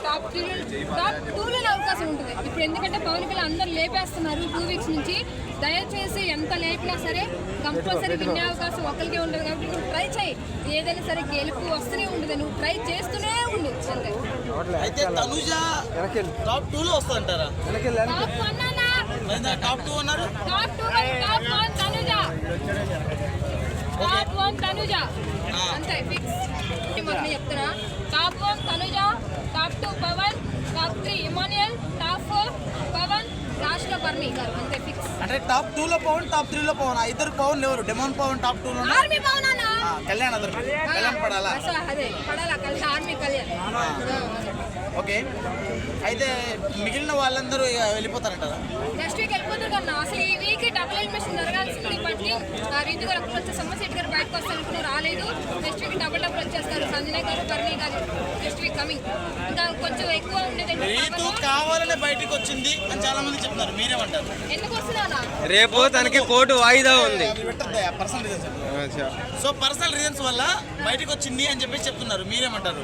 Top 2లో అవకాశం ఉంటుంది ఇప్పుడు. ఎందుకంటే పవన్ కళ్యాణ్ అందరూ లేపేస్తున్నారు 2 వీక్స్ నుంచి. దయచేసి ఎంత లేపినా సరే కంపల్సరీ వినే అవకాశం ఒకరికే ఉంటుంది. కాబట్టి నువ్వు ట్రై చేయి, ఏదైనా సరే గెలుపు వస్తూనే ఉంటుంది. నువ్వు ట్రై చేస్తూనే ఉండు అంతే. అయితే తనుజ టాప్ 2లో వస్తుందంటారా? టాప్ 2 అన్నారు. టాప్ 1 తనుజ, టాప్ 1 తనుజ అంతే ఫిక్స్. మొదలు చెప్తున్నా, top 1 Tanuja, top 2 Pavan, top 3 Emmanuel, top 4 Pavan, last లో బర్నీ గారు అంతే ఫిక్స్. అంటే టాప్ 2లో పవన్, టాప్ 3లో పవన్. ఇద్దరు పవన్ ఎవరు? డెమోన్ పవన్ టాప్ 2లో, ఆర్మీ పవన్ అన్న కళ్యాణ్ అదర్ కళ్యాణ్ పడాలా? అదే పడాలా కళ్యాణ్, ఆర్మీ కళ్యాణ్. ఓకే, అయితే మిగిలిన వాళ్ళందరూ వెళ్ళిపోతారంటారా? నెక్స్ట్ వీక్ వెళ్ళిపోతారు కన్నా. అసలు ఈ వీక్ డబుల్ ఎలిమినేషన్ జరగాల్సింది. బట్టి రీతు గారు వచ్చే సమ్మశెట్టి గారు బయటకు వస్తారు, రాలేదు. నెక్స్ట్ వీక్ డబుల్ వచ్చేస్తారు. సంజయ్ గారు, బర్నీ గారు నెక్స్ట్ వీక్ కమింగ్. ఇంకా కొంచెం ఎక్కువ ఉండేది. రీతు కావాలనే బయటకు వచ్చింది అని చాలా మంది చెప్తున్నారు, మీరేమంటారు? ఎందుకు వస్తున్నానా? రేపు తనకి కోర్టు వాయిదా ఉంది. Personal reasons. So personal reasons వల్ల బయటకు వచ్చింది అని చెప్పేసి చెప్తున్నారు, మీరేమంటారు?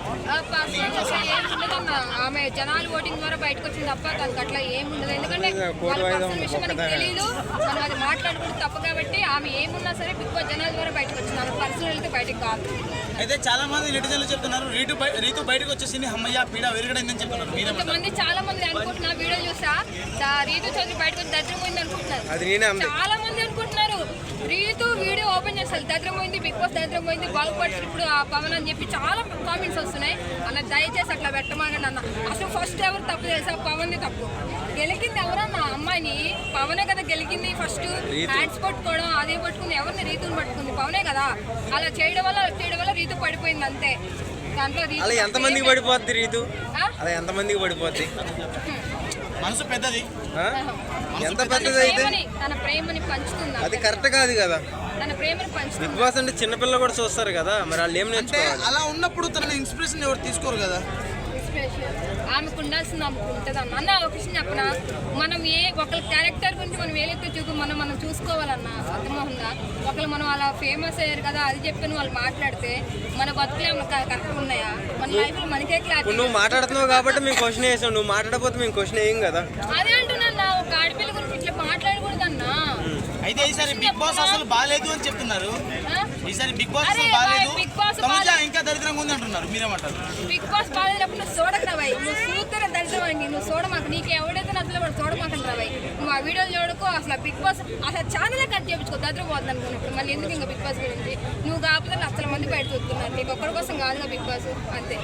ఆమె జనాలు ఓటింగ్ ద్వారా బయటకు వచ్చింది తప్ప తనకు అట్లా ఏముండదు. ఎందుకంటే వాళ్ళ పర్సనల్ విషయం మనకు తెలియదు, మనం అది మాట్లాడుకుంటే తప్పు. కాబట్టి ఆమె ఏమున్నా సరే బిగ్ బాస్ జనాల ద్వారా బయటకు వచ్చింది, ఆమె పర్సనల్ అయితే బయటకు కాదు. అయితే చాలా మంది నెటిజన్లు చెప్తున్నారు రీతు బయటకు వచ్చేసింది, అమ్మయ్య పీడ వెరగడైందని చెప్తున్నారు, కొంతమంది చాలా మంది అనుకుంటున్నారు. వీడియో చూసా రీతు చౌదరి బయటకు వచ్చి దరిద్రమైంది అనుకుంటున్నారు. చాలా మంది అనుకుంటున్నారు రీతు వీడియో ఓపెన్ చేస్తారు దరిద్రమైంది, బిగ్ బాస్ దరిద్రమైంది, బాగుపడుతుంది ఇప్పుడు ఆ పవన్ అని చెప్పి చాలా కామెంట్స్ వస్తున్నాయి. అన్న దయచేసి అట్లా పెట్టమాగండి అన్న. అసలు ఫస్ట్ ఎవరు తప్పు చేసా? పవన్ది తప్పు. గెలికింది ఎవరన్నా? అమ్మాయిని పవనే కదా గెలికింది. ఫస్ట్ హ్యాండ్స్ పట్టుకోవడం అది పట్టుకుంది, ఎవరిని రీతుని పట్టుకుంది? పవనే కదా. అలా చేయడం వల్ల రీతు పడిపోయింది అంతే. దాంట్లో అలా ఎంతమందికి పడిపోద్ది రీతు? అలా ఎంతమందికి పడిపోద్ది? మనసు పెద్దది, ఎంత పెద్దది అయితే తన ప్రేమని పంచుతుంది. అది కరెక్ట్ కాదు కదా. తన ప్రేమని పంచుతుంది. బిగ్ బాస్ అంటే చిన్నపిల్లలు కూడా చూస్తారు కదా, మరి వాళ్ళు ఏం నేర్చుకోవాలి? అలా ఉన్నప్పుడు తన ఇన్స్పిరేషన్ ఎవరు తీసుకోరు కదా. ఆమెకు ఉండాల్సింది ఆమెకు ఉంటుంది అన్న. ఒక విషయం చెప్పనా, మనం ఒకరి క్యారెక్టర్ గురించి మనం ఏలైతే మనం చూసుకోవాలన్నా అర్థమవుతుందా? ఒకరు మనం అలా ఫేమస్ అయ్యారు కదా అది చెప్పని వాళ్ళు మాట్లాడితే మన బతుకులు ఏమైనా కరెక్ట్ ఉన్నాయా? మన లైఫ్ మనకే క్లారిటీ. నువ్వు మాట్లాడుతున్నావు కాబట్టి మేము క్వశ్చన్ వేసాం, నువ్వు మాట్లాడకపోతే మేము క్వశ్చన్ వేయం కదా. అదే అంటున్నా, ఒక ఆడపిల్ల గురించి ఇట్లా మాట్లాడకూడదన్నా. అయితే ఈసారి బిగ్ బాస్ అసలు బాగాలేదు అని చెప్తున్నారు. ఈసారి బిగ్ బాస్ బాగాలేదు, ఇంకా దరిద్రంగా ఉంది అంటున్నారు, మీరేమంటారు? బిగ్ బాస్ బాగాలేనప్పుడు నువ్వు చూడకరాబాయి, నువ్వు చూస్తేనే దరిద్రమైంది. నువ్వు చూడమాకు, నీకు ఎవడైతే నచ్చలే వాడు చూడమాకండి రాబాయి. నువ్వు ఆ వీడియోలు చూడకు. అసలు బిగ్ బాస్ అసలు ఛానలే కట్ చేయించుకో దరిద్రం పోతుంది అనుకున్నప్పుడు. మళ్ళీ ఎందుకు ఇంకా బిగ్ బాస్ గురించి? నువ్వు కాకపోతే లక్షల మంది బయట చూస్తున్నారు, నీకు ఒక్కడి కోసం కాదుగా బిగ్ బాస్ అంతే.